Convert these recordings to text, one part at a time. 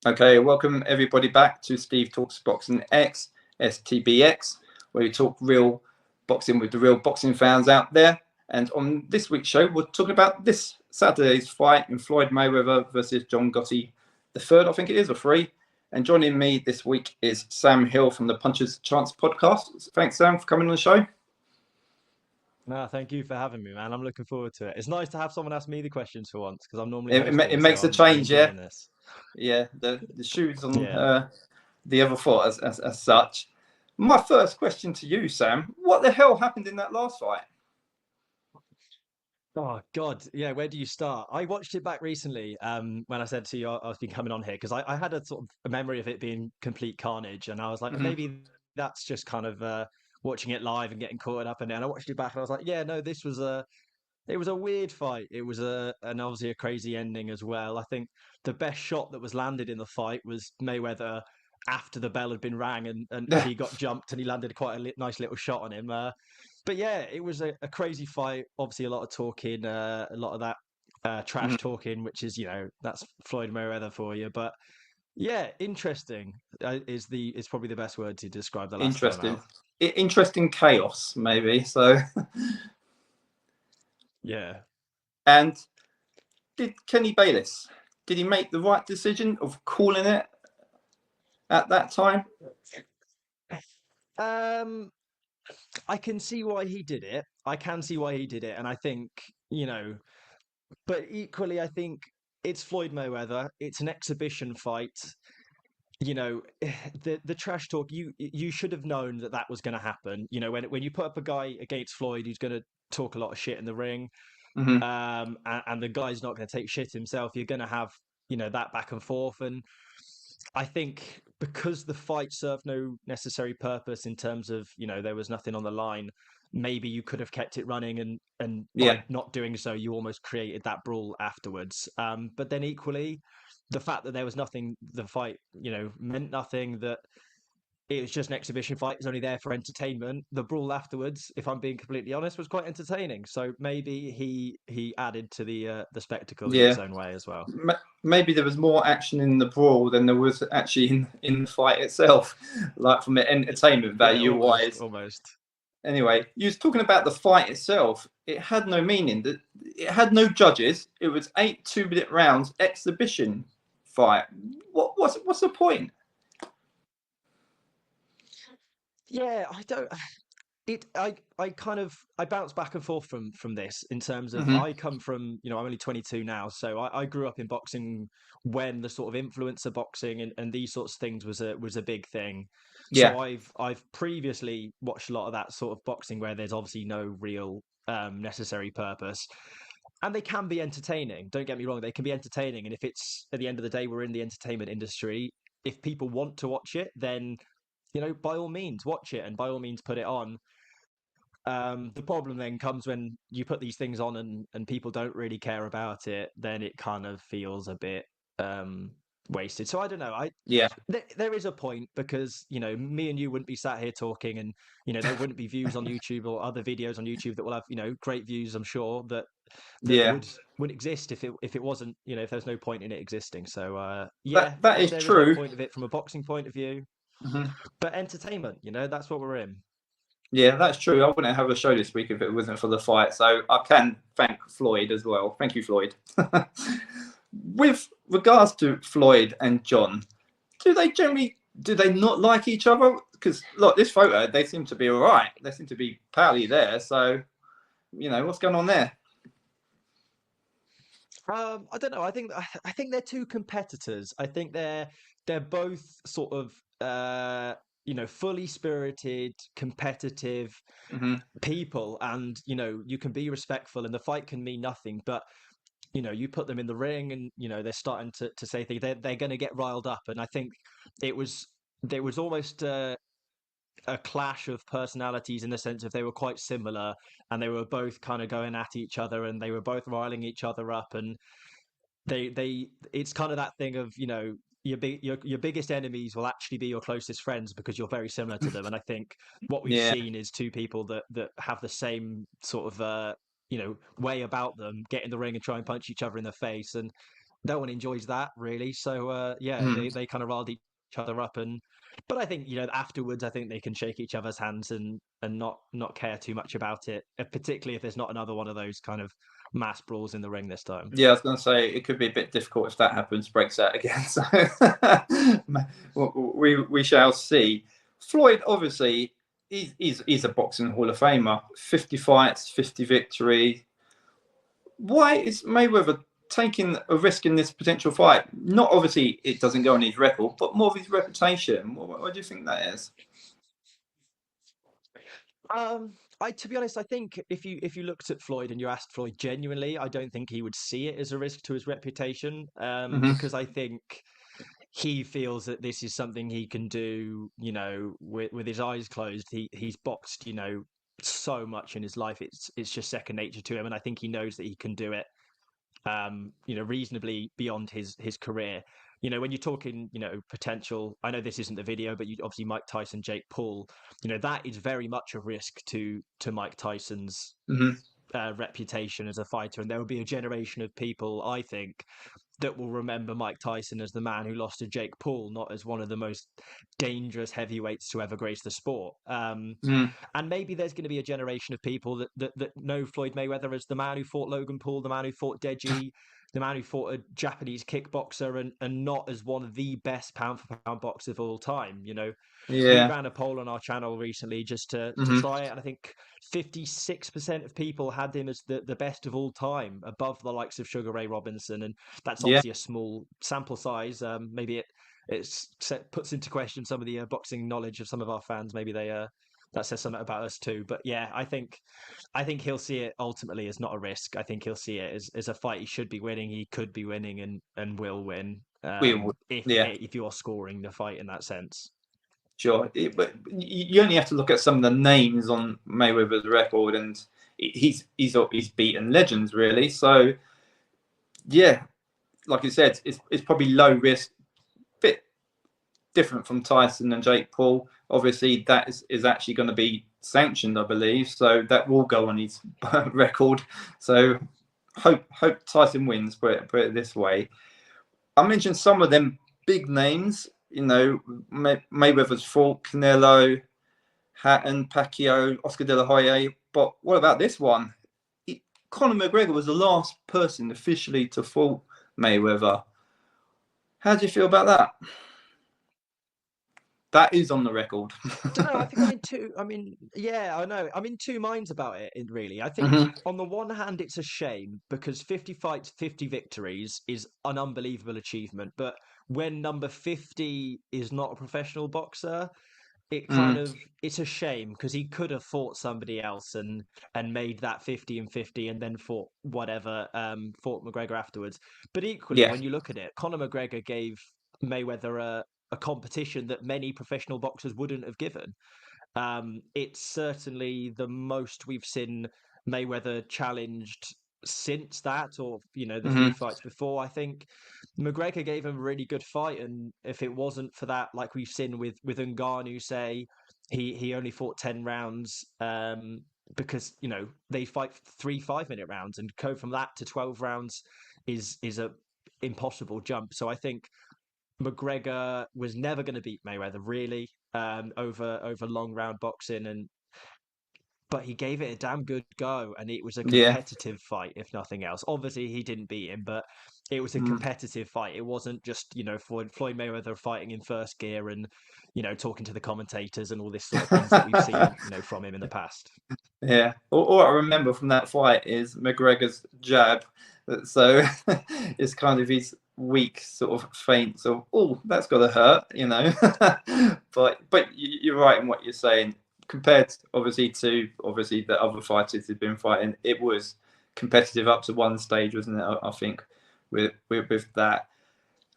Okay, welcome everybody back to Steve Talks Boxing X, STBX, where we talk real boxing with the real boxing fans out there. And on this week's show, we're talking about this Saturday's fight in Floyd Mayweather versus John Gotti III, I think it is, or three. And joining me this week is Sam Hill from the Puncher's Chance podcast. Thanks, Sam, for coming on the show. No, thank you for having me, man. I'm looking forward to it. It's nice to have someone ask me the questions for once because I'm normally It hosting, so makes a I'm change, yeah. enjoying this. Yeah, the shoes on Yeah. the other foot as such. My first question to you, Sam, what the hell happened in that last fight? Oh God, yeah. Where do you start? I watched it back recently. When I said to you I was been coming on here because I had a sort of a memory of it being complete carnage, and I was like, Mm-hmm. maybe that's just kind of watching it live and getting caught up in it. And I watched it back, and I was like, yeah, no, this was a it was a weird fight. It was and obviously a crazy ending as well. I think the best shot that was landed in the fight was Mayweather after the bell had been rang and he got jumped and he landed quite a nice little shot on him. But yeah, it was a crazy fight. Obviously, a lot of talking, a lot of that trash talking, which is that's Floyd Mayweather for you. But yeah, interesting is probably the best word to describe the last time Interesting. out. Interesting chaos, maybe. So, Yeah. and did Kenny Bayless, did he make the right decision of calling it at that time? Um, I can see why he did it. I can see why he did it, and I think but equally, I think it's Floyd Mayweather. It's an exhibition fight. The trash talk. You should have known that that was going to happen. When you put up a guy against Floyd who's going to talk a lot of shit in the ring, Mm-hmm. and the guy's not going to take shit himself, you're going to have that back and forth. And I think because the fight served no necessary purpose in terms of there was nothing on the line, maybe you could have kept it running, and Yeah. by not doing so, you almost created that brawl afterwards. But then equally, the fact that there was nothing, the fight meant nothing. That it was just an exhibition fight. It's only there for entertainment. The brawl afterwards, if I'm being completely honest, was quite entertaining. So maybe he added to the spectacle in its Yeah. own way as well. Maybe there was more action in the brawl than there was actually in the fight itself, like from the entertainment Yeah, value almost, wise. almost. Anyway, you was talking about the fight itself. It had no meaning. It had no judges. It was 8 2-minute rounds exhibition fight. What's the point? Yeah, I don't. I kind of I bounce back and forth from this in terms of Mm-hmm. I come from I'm only 22 now, so I grew up in boxing when the sort of influencer boxing and these sorts of things was a big thing. Yeah. So I've previously watched a lot of that sort of boxing where there's obviously no real necessary purpose, and they can be entertaining. Don't get me wrong, they can be entertaining, and if it's at the end of the day we're in the entertainment industry, if people want to watch it, then by all means watch it and by all means put it on. The problem then comes when you put these things on and people don't really care about it, then it kind of feels a bit wasted. So I don't know. Yeah. There is a point because me and you wouldn't be sat here talking, and there wouldn't be views on YouTube or other videos on YouTube that will have great views. I'm sure that Yeah. would exist if it wasn't if there's no point in it existing. So That yeah, that is there is no true. point of it from a boxing point of view, Mm-hmm. but entertainment, that's what we're in. Yeah, that's true. I wouldn't have a show this week if it wasn't for the fight. So I can thank Floyd as well. Thank you, Floyd. With regards to Floyd and John, do they not like each other? Because look, this photo, they seem to be all right. They seem to be pally there. So what's going on there? I don't know. I think they're two competitors. I think they're both sort of fully spirited, competitive Mm-hmm. people, and you can be respectful, and the fight can mean nothing, but you put them in the ring, and they're starting to say things. They're going to get riled up, and I think it was there was almost a clash of personalities in the sense of they were quite similar, and they were both kind of going at each other, and they were both riling each other up, and they it's kind of that thing of your biggest enemies will actually be your closest friends because you're very similar to them. And I think what we've Yeah, seen is two people that have the same sort of way about them, get in the ring and try and punch each other in the face. And no one enjoys that really. So yeah, Mm. they kind of riled each other up, and but I think afterwards, I think they can shake each other's hands and not care too much about it, particularly if there's not another one of those kind of mass brawls in the ring this time. Yeah, I was going to say it could be a bit difficult if that happens, breaks out again. So we shall see. Floyd, obviously, he's a boxing Hall of Famer. 50 fights, 50 victories. Why is Mayweather taking a risk in this potential fight? Not obviously it doesn't go on his record, but more of his reputation. What do you think that is? I to be honest, I think if you looked at Floyd and you asked Floyd genuinely, I don't think he would see it as a risk to his reputation, Hmm. because I think he feels that this is something he can do, with his eyes closed. He's boxed, so much in his life. It's just second nature to him, and I think he knows that he can do it, reasonably beyond his career. When you're talking, potential, I know this isn't the video, but you obviously Mike Tyson, Jake Paul, that is very much a risk to Mike Tyson's Hmm. reputation as a fighter, and there will be a generation of people, I think, that will remember Mike Tyson as the man who lost to Jake Paul, not as one of the most dangerous heavyweights to ever grace the sport. Mm. And maybe there's going to be a generation of people that know Floyd Mayweather as the man who fought Logan Paul, the man who fought Deji, the man who fought a Japanese kickboxer, and not as one of the best pound for pound boxers of all time. We Yeah. ran a poll on our channel recently just to Hmm. try it, and I think 56% of people had him as the best of all time, above the likes of Sugar Ray Robinson, and that's Yeah. obviously a small sample size. Maybe puts into question some of the boxing knowledge of some of our fans. Maybe that says something about us too. But yeah, I think he'll see it ultimately as not a risk. I think he'll see it as a fight he should be winning. He could be winning and will win, We would. if Yeah. if you're scoring the fight in that sense. Sure, but you only have to look at some of the names on Mayweather's record, and he's beaten legends really. So yeah, like you said, it's probably low risk, bit different from Tyson and Jake Paul. Obviously, that is actually going to be sanctioned, I believe, so that will go on his record. So hope Tyson wins. Put it this way. I mentioned some of them big names. Mayweather's fought Canelo, Hatton, Pacquiao, Oscar De La Hoya. But what about this one? Conor McGregor was the last person officially to fight Mayweather. How do you feel about that? That is on the record. Don't know. I think I'm in two. I mean, yeah, I know. I'm in two minds about it. Really, I think Hmm. on the one hand, it's a shame because 50 fights, 50 victories is an unbelievable achievement. But when number 50 is not a professional boxer, Mm. it's a shame because he could have fought somebody else and made that 50 and 50 and then fought whatever, fought McGregor afterwards. But equally, Yeah. when you look at it, Conor McGregor gave Mayweather a competition that many professional boxers wouldn't have given. It's certainly the most we've seen Mayweather challenged since that, or the few Hmm. fights before. I think McGregor gave him a really good fight, and if it wasn't for that, like we've seen with Ngannou, say he only fought 10 rounds, because they fight 3 5-minute rounds, and go from that to 12 rounds is a impossible jump. So I think McGregor was never going to beat Mayweather really, over long round boxing, but he gave it a damn good go, and it was a Yeah. competitive fight, if nothing else. Obviously, he didn't beat him, but it was a Mm. competitive fight. It wasn't just Floyd Mayweather fighting in first gear and talking to the commentators and all this sort of things that we've seen from him in the past. Yeah. All I remember from that fight is McGregor's jab. So it's kind of his weak sort of feint. So, oh, that's got to hurt. But you're right in what you're saying. Compared, obviously, to obviously the other fighters who've been fighting, it was competitive up to one stage, wasn't it? I think with that.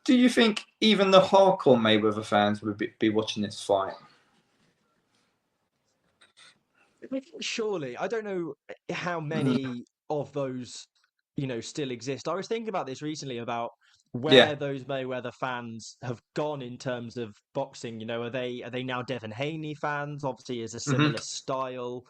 Do you think even the hardcore Mayweather fans would be watching this fight? Surely, I don't know how Mm. many of those, still exist. I was thinking about this recently about Yeah. where those Mayweather fans have gone in terms of boxing. Are they now Devin Haney fans? Obviously, is a Hmm. similar style,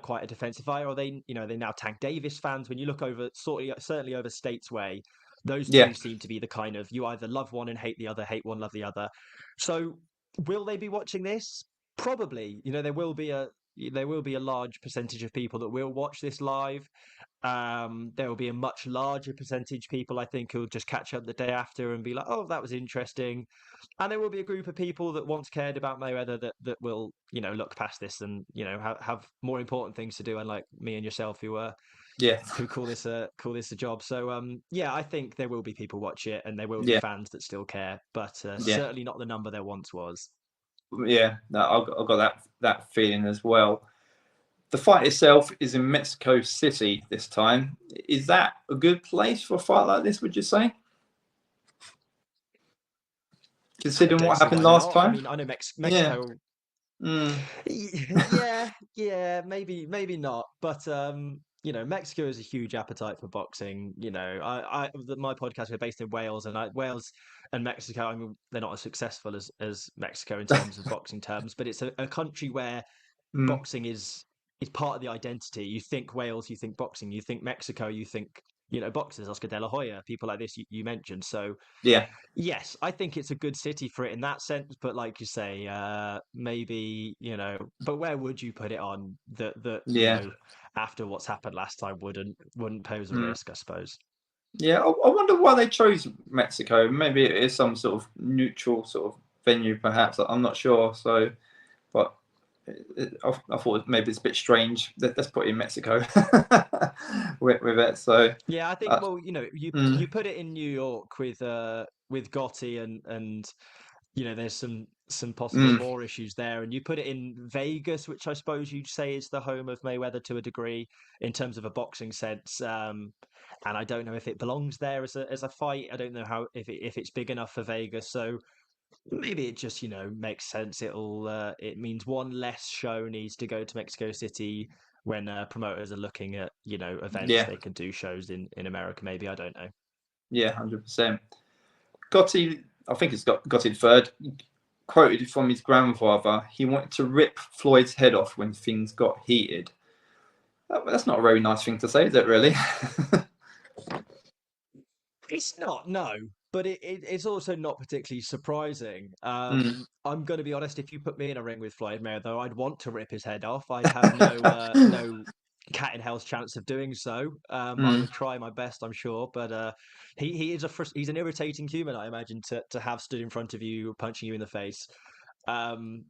quite a defensive fighter. Are they now Tank Davis fans? When you look over, certainly over States Way, Those Yeah, two seem to be the kind of, you either love one and hate the other, hate one, love the other. So will they be watching this? Probably. There will be a large percentage of people that will watch this live. There will be a much larger percentage people, I think, who'll just catch up the day after and be like, "Oh, that was interesting." And there will be a group of people that once cared about Mayweather that will, look past this and have more important things to do, unlike me and yourself, yeah, who call this a job. So yeah, I think there will be people watch it, and there will be yeah, fans that still care, but yeah, certainly not the number there once was. yeah. No, I've got that feeling as well. The fight itself is in Mexico City this time. Is that a good place for a fight like this, would you say? I Considering don't what see happened why last not. I time? mean, I know Yeah. Mexico. Mm. Yeah, maybe not. But Mexico has a huge appetite for boxing. My podcast, we're based in Wales, and Wales and Mexico, I mean, they're not as successful as Mexico in terms of boxing terms, but it's a country where Mm. boxing is part of the identity. You think Wales, you think boxing. You think Mexico, you think boxers, Oscar De La Hoya, people like this you mentioned. So Yeah. yes, I think it's a good city for it in that sense, but like you say, maybe, but where would you put it on that, Yeah. after what's happened last time wouldn't pose a Mm. risk, I suppose. Yeah. I wonder why they chose Mexico. Maybe it is some sort of neutral sort of venue, perhaps. I'm not sure. So, but I thought maybe it's a bit strange. Let's put it in Mexico with it. So, Yeah, I think, uh, well, you mm, you put it in New York with Gotti and there's some possible mm, more issues there, and you put it in Vegas, which I suppose you'd say is the home of Mayweather to a degree in terms of a boxing sense. And I don't know if it belongs there as a fight. I don't know how if it's big enough for Vegas. So maybe it just makes sense. It means one less show needs to go to Mexico City when promoters are looking at events. yeah, They can do shows in America. Maybe, I don't know. yeah, 100%. Gotti, I think it's got Gotti the third. Quoted from his grandfather, he wanted to rip Floyd's head off when things got heated. That's not a very nice thing to say, is it? Really? It's not, no, but it's also not particularly surprising. Mm. I'm going to be honest. If you put me in a ring with Floyd Mayweather, I'd want to rip his head off. I'd have no cat in hell's chance of doing so. I Mm. would try my best, I'm sure, but he's an irritating human, I imagine, to have stood in front of you, punching you in the face. Um,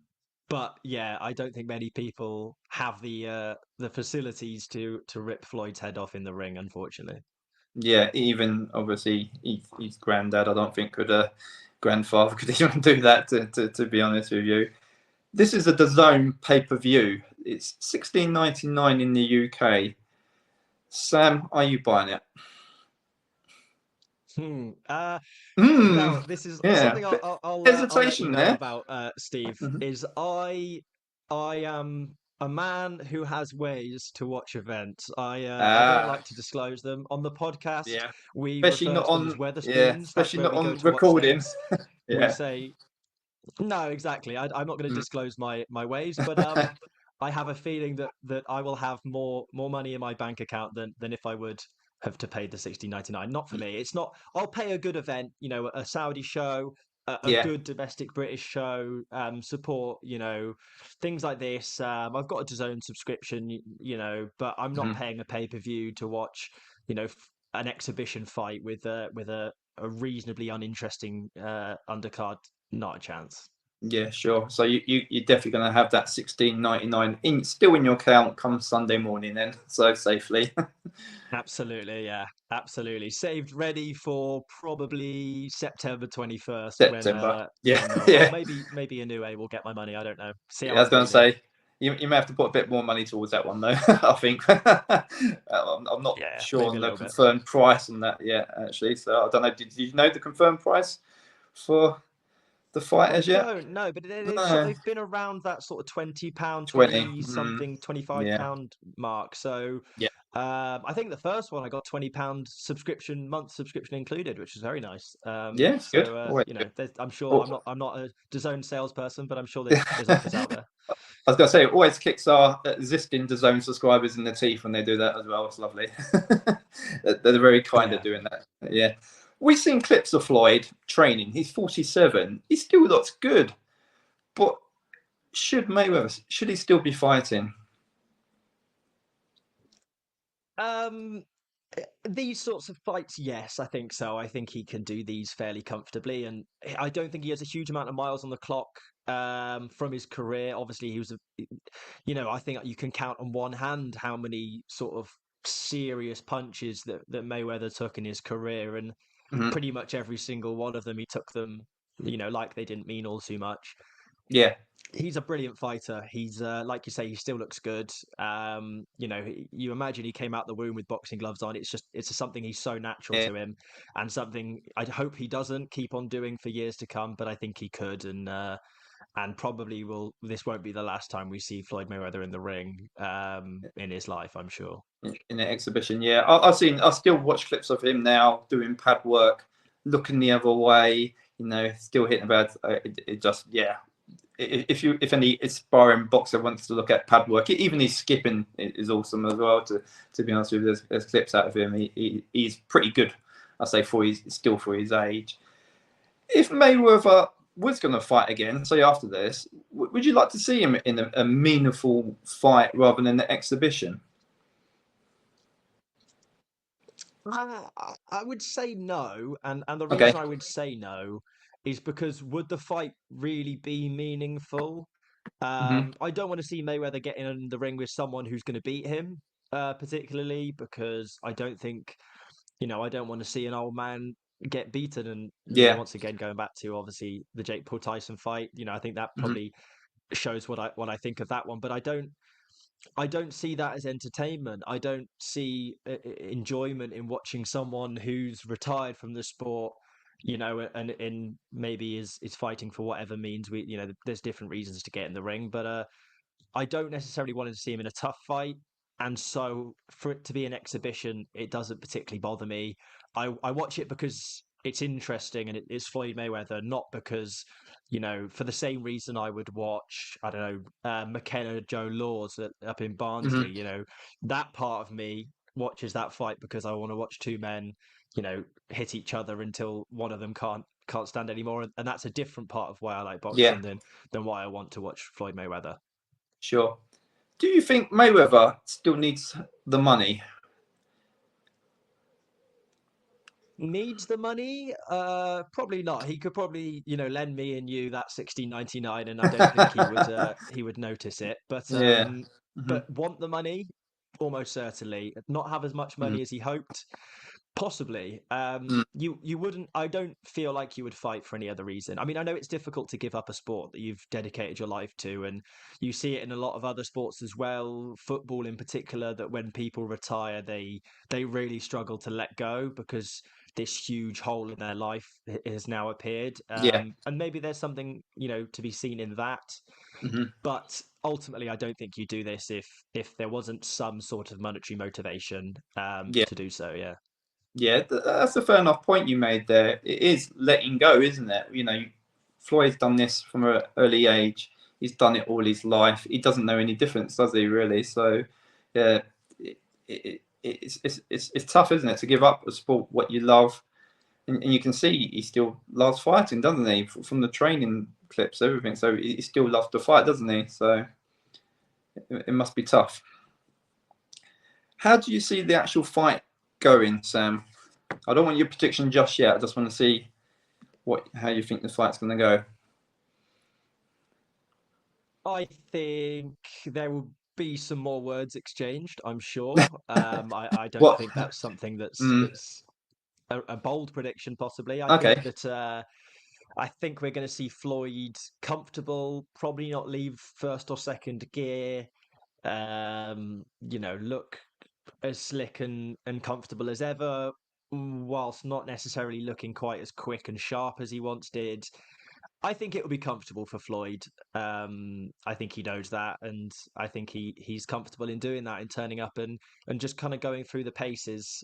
but yeah, I don't think many people have the facilities to rip Floyd's head off in the ring, unfortunately. Yeah, even obviously his granddad, I don't think grandfather could even do that. To be honest with you, this is a DAZN pay-per-view. It's 16.99 in the UK. Sam, are you buying it? Hmm. Hmm. Well, this is Yeah. something Bit I'll let you hesitation know there. about, Steve. Mhm. Is I am a man who has ways to watch events. I don't Ah, like to disclose them on the podcast. yeah. We Especially refer not to them as on. Yeah. Weatherspoons. That's Especially where not we go on to watch recording. things. We Yeah. say no, exactly. I'm not going to Mm. disclose my ways, but I have a feeling that I will have more money in my bank account than if I would have to pay the 16.99. Not for me. It's not. I'll pay a good event, a Saudi show, a Yeah. good domestic British show, support, things like this. I've got a DAZN subscription, but I'm not Mhm. paying a pay-per-view to watch, an exhibition fight with a reasonably uninteresting undercard. Not a chance. Yeah, sure. So you're definitely going to have that 16.99 still in your account come Sunday morning then, so safely. Absolutely, yeah, absolutely. Saved, ready for probably September 21st when September. Yeah, well, yeah. maybe Inoue will get my money. I don't know. See how Yeah, I was I'm going to feeling. say you may have to put a bit more money towards that one though. I think I'm not Yeah, sure maybe on a the little bit. confirmed price on that yet, actually. So I don't know. Did you know the confirmed price for the I fighters yet? don't know, but No. they've been around that sort of £20, 20. 20 something, 25 Yeah. pound mark. So Yeah. I think the first one I got £20 month subscription included, which is very nice. Yeah, it's good. Always good. I'm sure Oh. I'm not a DAZN salesperson, but I'm sure there's offers out there. I was going to say, it always kicks our existing DAZN subscribers in the teeth when they do that as well. It's lovely. They're very kind of Yeah. doing that. Yeah. we've seen clips of Floyd training. He's 47. He still looks good. But should he still be fighting? Um, these sorts of fights, yes, I think so. I think he can do these fairly comfortably, and I don't think he has a huge amount of miles on the clock from his career. Obviously, I think you can count on one hand how many sort of serious punches that Mayweather took in his career, and Mm-hmm. pretty much every single one of them, he took them, like they didn't mean all too much. Yeah. He's a brilliant fighter. He's like you say, he still looks good. You imagine he came out the womb with boxing gloves on. It's something he's so natural Yeah. to him, and something I hope he doesn't keep on doing for years to come. But I think he could, and probably will. This won't be the last time we see Floyd Mayweather in the ring in his life, I'm sure. In the exhibition, yeah. I still watch clips of him now doing pad work, looking the other way. Still hitting about. It just, yeah. If any aspiring boxer wants to look at pad work, even his skipping is awesome as well. To be honest with you, there's clips out of him. He's pretty good. I say for his age. If Mayweather was going to fight again, say after this, would you like to see him in a meaningful fight rather than an exhibition? I would say no, and the Okay. reason I would say no is because would the fight really be meaningful? Hmm. I don't want to see Mayweather getting in the ring with someone who's going to beat him, particularly because I don't think, I don't want to see an old man get beaten. And, Yeah. once again, going back to obviously the Jake Paul Tyson fight, I think that Hmm. probably shows what I think of that one. But I don't see that as entertainment. I don't see enjoyment in watching someone who's retired from the sport, and maybe is fighting for whatever means. There's different reasons to get in the ring, but I don't necessarily want to see him in a tough fight. And so for it to be an exhibition, it doesn't particularly bother me. I watch it because it's interesting and it's Floyd Mayweather, not because, for the same reason I would watch, I don't know, McKenna Joe Laws up in Hmm. Barnsley. That part of me watches that fight because I want to watch two men, hit each other until one of them can't stand anymore. And that's a different part of why I like Yeah. boxing than why I want to watch Floyd Mayweather. Sure. Do you think Mayweather still needs the money? Needs the money? Probably not. He could probably, lend me and you that 16.99, and I don't think he would notice it. But Yeah. um, Hmm. but want the money? Almost certainly. Not have as much Hmm. money as he hoped? Possibly. Hmm. You wouldn't. I don't feel like you would fight for any other reason. I mean, I know it's difficult to give up a sport that you've dedicated your life to, and you see it in a lot of other sports as well. Football, in particular, that when people retire, they really struggle to let go because this huge hole in their life has now appeared. Yeah. And maybe there's something to be seen in that. Hmm. But ultimately, I don't think you do this if there wasn't some sort of monetary motivation Yeah. to do so. Yeah. Yeah. That's a fair enough point you made there. It is letting go, isn't it? Floyd's done this from an early age. He's done it all his life. He doesn't know any difference, does he? Really? So, yeah, it's tough, isn't it, to give up a sport what you love, and you can see he still loves fighting, doesn't he? From the training clips, everything. So he still loves to fight, doesn't he? So it must be tough. How do you see the actual fight going, Sam? I don't want your prediction just yet. I just want to see how you think the fight's going to go. I think there will be some more words exchanged, I'm sure. I don't What? think that's something that's Mm, that's a bold prediction, possibly. I think okay. that I think we're going to see Floyd comfortable, probably not leave first or second gear. Look as slick and comfortable as ever, whilst not necessarily looking quite as quick and sharp as he once did. I think it will be comfortable for Floyd. I think he knows that, and I think he's comfortable in doing that, in turning up and just kind of going through the paces.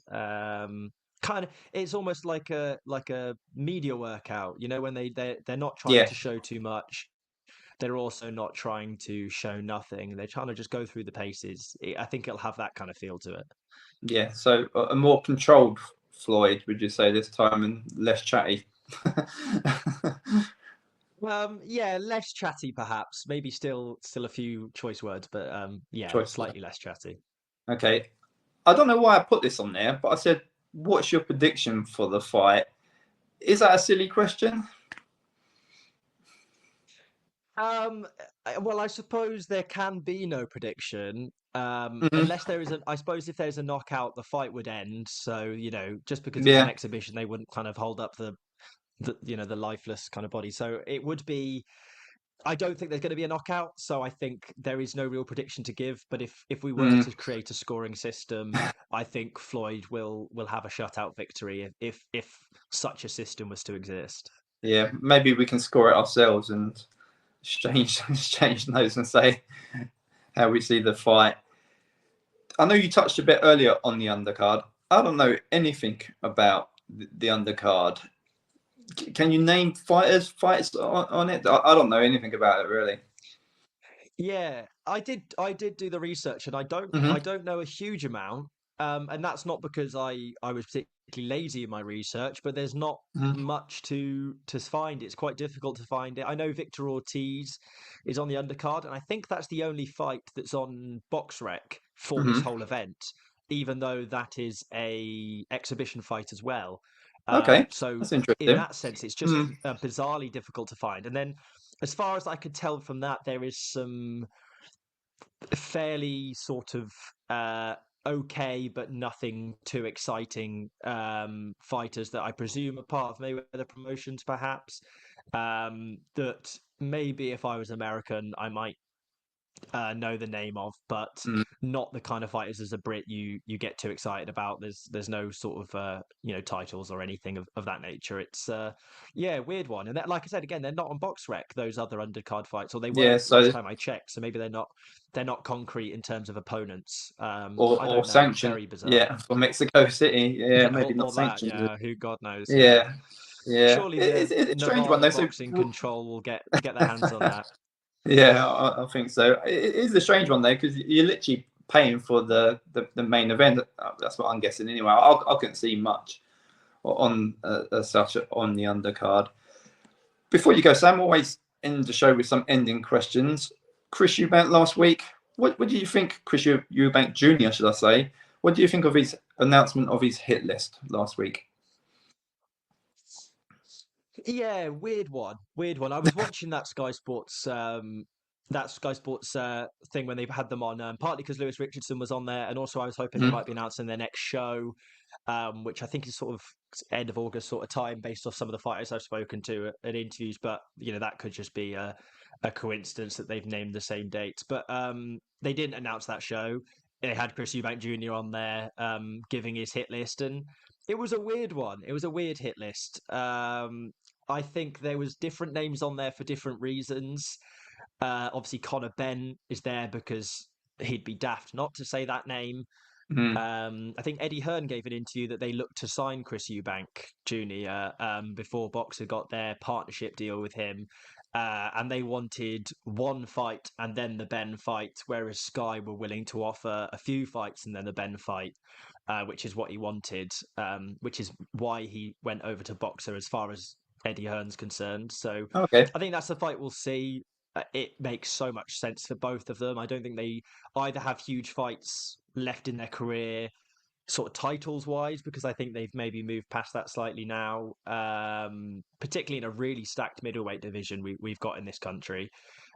It's almost like a media workout, when they're not trying Yeah. to show too much. They're also not trying to show nothing. They're trying to just go through the paces. I think it'll have that kind of feel to it. Yeah. So a more controlled Floyd, would you say, this time, and less chatty? Yeah, less chatty perhaps. Maybe still a few choice words, but yeah, Choice. slightly less chatty. Okay. I don't know why I put this on there, but I said, what's your prediction for the fight? Is that a silly question? Well, I suppose there can be no prediction, Hmm. unless there is I suppose if there's a knockout, the fight would end. So, just because it's an Yeah. exhibition, they wouldn't kind of hold up the lifeless kind of body. So it would be. I don't think there's going to be a knockout, so I think there is no real prediction to give. But if we were Mm. to create a scoring system, I think Floyd will have a shutout victory if such a system was to exist. Yeah. Maybe we can score it ourselves and exchange notes and say how we see the fight. I know you touched a bit earlier on the undercard. I don't know anything about the undercard. Can you name fights on it? I don't know anything about it really. Yeah, I did do the research, and I don't Hmm. I don't know a huge amount. And that's not because I was particularly lazy in my research, but there's not Hmm. much to find. It's quite difficult to find it. I know Victor Ortiz is on the undercard, and I think that's the only fight that's on BoxRec for this Hmm. whole event, even though that is a exhibition fight as well. Okay, So that's in interesting. that sense, it's just Mm. bizarrely difficult to find. And then, as far as I could tell from that, there is some fairly sort of okay, but nothing too exciting fighters that I presume are part of Mayweather Promotions, perhaps. That maybe if I was American, I might know the name of, but Mm. not the kind of fighters as a Brit you get too excited about. There's no sort of titles or anything of that nature. It's yeah, weird one. And that, like I said again, they're not on BoxRec, those other undercard fights, or they Yeah, weren't last so time I checked. So maybe they're not concrete in terms of opponents. I or don't know. sanctioned. Very bizarre. Yeah, for Mexico City. Yeah, Yeah, maybe not or that. sanctioned. Yeah, who God knows. Yeah, Yeah, yeah. surely the It's a strange one Nevada though. So Boxing Control will get their hands on that. yeah, I think so. It is a strange one though because you're literally paying for the main event. That's what I'm guessing anyway. I couldn't see much on as such on the undercard. Before you go, Sam, always end the show with some ending questions. Chris Eubank last week. What do you think, Chris Eubank Jr., should I say? What do you think of his announcement of his hit list last week? Yeah, weird one. Weird one. I was watching that Sky Sports thing when they had them on, partly because Lewis Richardson was on there, and also I was hoping they Mm-hmm. might be announcing their next show, which I think is sort of end of August sort of time, based off some of the fighters I've spoken to at interviews. But that could just be a coincidence that they've named the same dates. But they didn't announce that show. They had Chris Eubank Jr. on there, giving his hit list, and it was a weird one. It was a weird hit list. I think there was different names on there for different reasons. Obviously, Conor Benn is there because he'd be daft not to say that name. Mm-hmm. I think Eddie Hearn gave an interview that they looked to sign Chris Eubank Jr. Before Boxer got their partnership deal with him. And they wanted one fight and then the Ben fight, whereas Sky were willing to offer a few fights and then the Ben fight, which is what he wanted, which is why he went over to Boxer as far as Eddie Hearn's concerned. So Okay. I think that's the fight we'll see. It makes so much sense for both of them. I don't think they either have huge fights left in their career, sort of titles wise, because I think they've maybe moved past that slightly now, particularly in a really stacked middleweight division we've got in this country.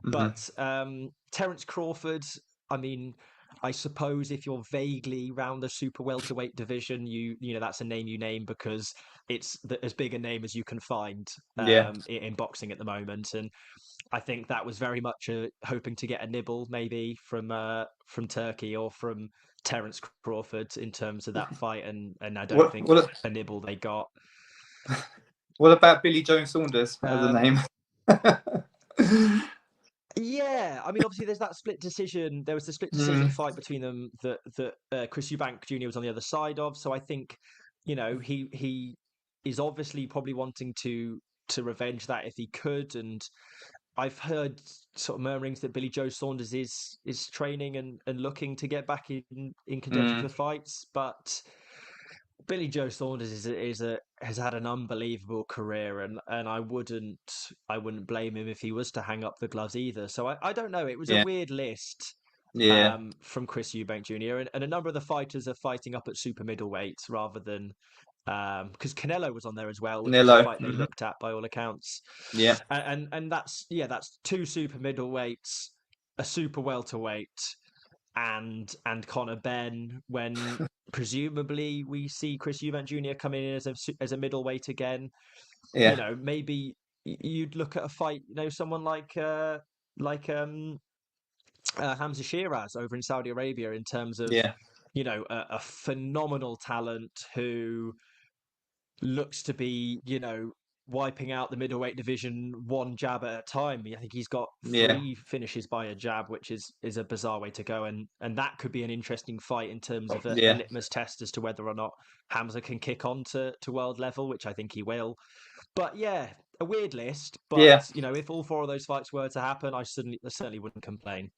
Mm-hmm. But Terence Crawford, I mean, I suppose if you're vaguely round the super welterweight division, you know that's a name you name because it's as big a name as you can find Yeah. in boxing at the moment. And I think that was very much hoping to get a nibble, maybe from Turkey or from Terence Crawford in terms of that fight, and I don't What think what a nibble they got. what about Billy Joe Saunders as a Um, name? yeah, I mean, obviously, there's that split decision. There was the split decision Mm. fight between them that Chris Eubank Jr. was on the other side of. So I think he is obviously probably wanting to revenge that if he could, and I've heard sort of murmurings that Billy Joe Saunders is training and looking to get back in contention Mm. for fights, but Billy Joe Saunders has had an unbelievable career, and I wouldn't blame him if he was to hang up the gloves either. So I don't know. It was a Yeah, weird list yeah, from Chris Eubank Jr. And a number of the fighters are fighting up at super middleweight rather than because Canelo was on there as well, which was a Canelo. fight they looked at by all accounts. Yeah, And that's two super middleweights, a super welterweight, and Conor Benn. When presumably we see Chris Eubank Jr. coming in as a middleweight again, yeah, maybe you'd look at a fight, someone like Hamza Shiraz over in Saudi Arabia in terms of yeah, a phenomenal talent who looks to be, wiping out the middleweight division one jab at a time. I think he's got yeah, three finishes by a jab, which is a bizarre way to go, and that could be an interesting fight in terms of a yeah, litmus test as to whether or not Hamza can kick on to world level, which I think he will. But yeah, a weird list. But yeah. if all four of those fights were to happen, I certainly wouldn't complain.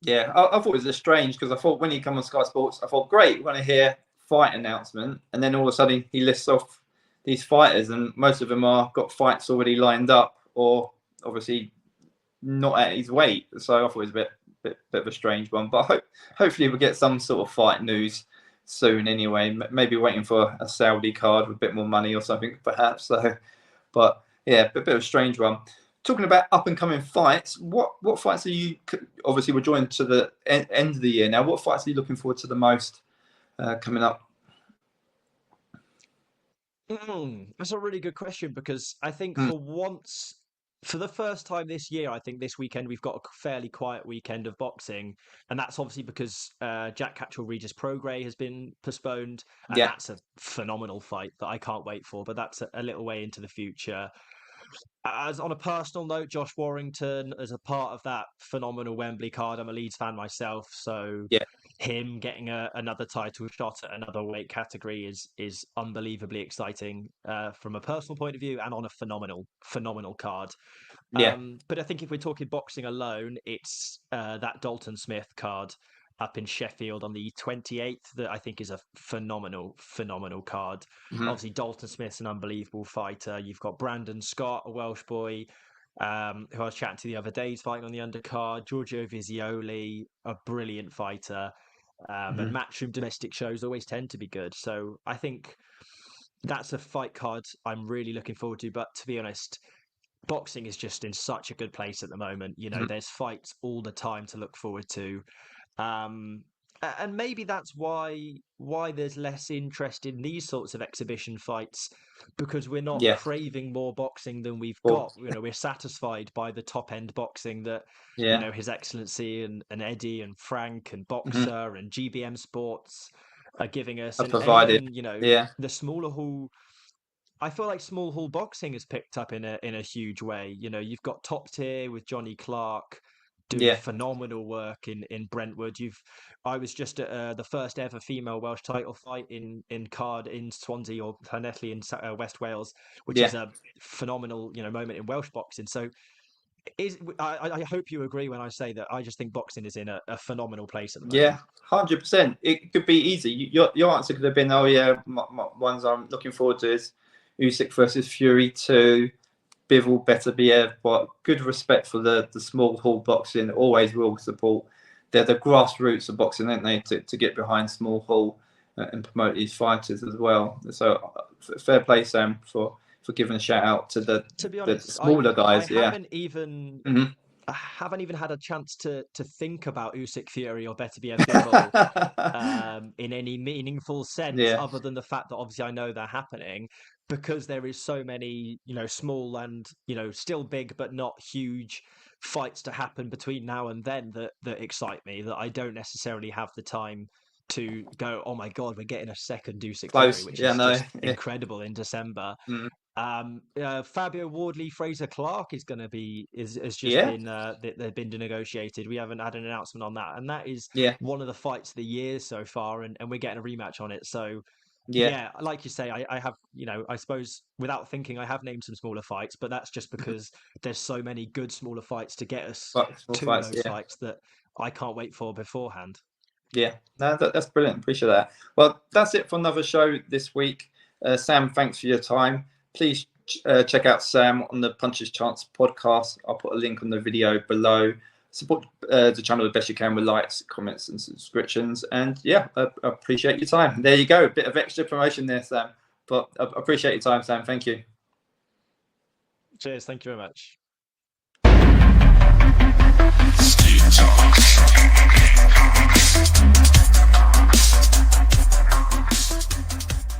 Yeah, I thought it was strange because I thought when he come on Sky Sports, I thought, great, we're going to hear fight announcement, and then all of a sudden he lists off these fighters, and most of them are got fights already lined up, or obviously not at his weight. So I thought it was a bit of a strange one, but hopefully we'll get some sort of fight news soon. Anyway, maybe waiting for a Saudi card with a bit more money or something, perhaps. So, but yeah, a bit of a strange one. Talking about up and coming fights, what fights are you? Obviously, we're joined to the end of the year now. What fights are you looking forward to the most coming up? That's a really good question because I think Mm, for once, for the first time this year, I think this weekend we've got a fairly quiet weekend of boxing, and that's obviously because Jack Catchell Regis Prograis has been postponed, and yeah, that's a phenomenal fight that I can't wait for. But that's a little way into the future. As on a personal note, Josh Warrington as a part of that phenomenal Wembley card. I'm a Leeds fan myself, so yeah, him getting another title shot at another weight category is unbelievably exciting from a personal point of view and on a phenomenal card. yeah. But I think if we're talking boxing alone, it's that Dalton Smith card up in Sheffield on the 28th that I think is a phenomenal card. Mm-hmm, Obviously, Dalton Smith's an unbelievable fighter. You've got Brandon Scott, a Welsh boy, who I was chatting to the other day, he's fighting on the undercard. Giorgio Vizioli, a brilliant fighter. And mm-hmm. matchroom domestic shows always tend to be good. So I think that's a fight card I'm really looking forward to. But to be honest, boxing is just in such a good place at the moment. There's fights all the time to look forward to. Um, and maybe that's why there's less interest in these sorts of exhibition fights because we're not Yeah. craving more boxing than we've Well, got. We're satisfied by the top end boxing that yeah. His Excellency and Eddie and Frank and Mm-hmm. Boxer and GBM Sports are giving us, I and provided. even Yeah, the smaller hall. I feel like small hall boxing has picked up in a huge way. You've got top tier with Johnny Clark doing yeah, phenomenal work in Brentwood. I was just at the first ever female Welsh title fight in Card in Swansea or Llanelli in West Wales, which is yeah. a phenomenal moment in Welsh boxing. So I hope you agree when I say that I just think boxing is in a phenomenal place at the Yeah, moment. 100%. It could be easy. Your answer could have been, "Oh yeah, my ones I'm looking forward to is Usyk versus Fury 2, Bivol Beterbiev." But good respect for the small hall boxing. Always will support. They're the grassroots of boxing, aren't they? To get behind small hall and promote these fighters as well. So fair play, Sam, for giving a shout out to To be the honest, smaller I guys. Yeah. haven't even Hmm. I haven't even had a chance to think about Usyk Fury or Beterbiev Bivol in any meaningful sense, Yeah. other than the fact that obviously I know they're happening, because there is so many small and still big but not huge fights to happen between now and then that excite me. That I don't necessarily have the time to go. Oh my god, we're getting a second Usyk Fury, Close. which Yeah. is No. just Yeah. incredible in December. Mm. Fabio Wardley, Fraser Clark is going to be is has just Yeah. been they've been negotiated. We haven't had an announcement on that, and that is Yeah. one of the fights of the year so far, and we're getting a rematch on it. So Yeah. yeah, like you say, I have I suppose without thinking, I have named some smaller fights, but that's just because there's so many good smaller fights to get us But small to fights. those Yeah. fights that I can't wait for beforehand. Yeah, no, that's brilliant. Appreciate that. Well, that's it for another show this week. Sam, thanks for your time. Please check out Sam on the Puncher's Chance podcast. I'll put a link on the video below. Support the channel the best you can with likes, comments, and subscriptions. And yeah, I appreciate your time. There you go. A bit of extra promotion there, Sam. But I appreciate your time, Sam. Thank you. Cheers. Thank you very much.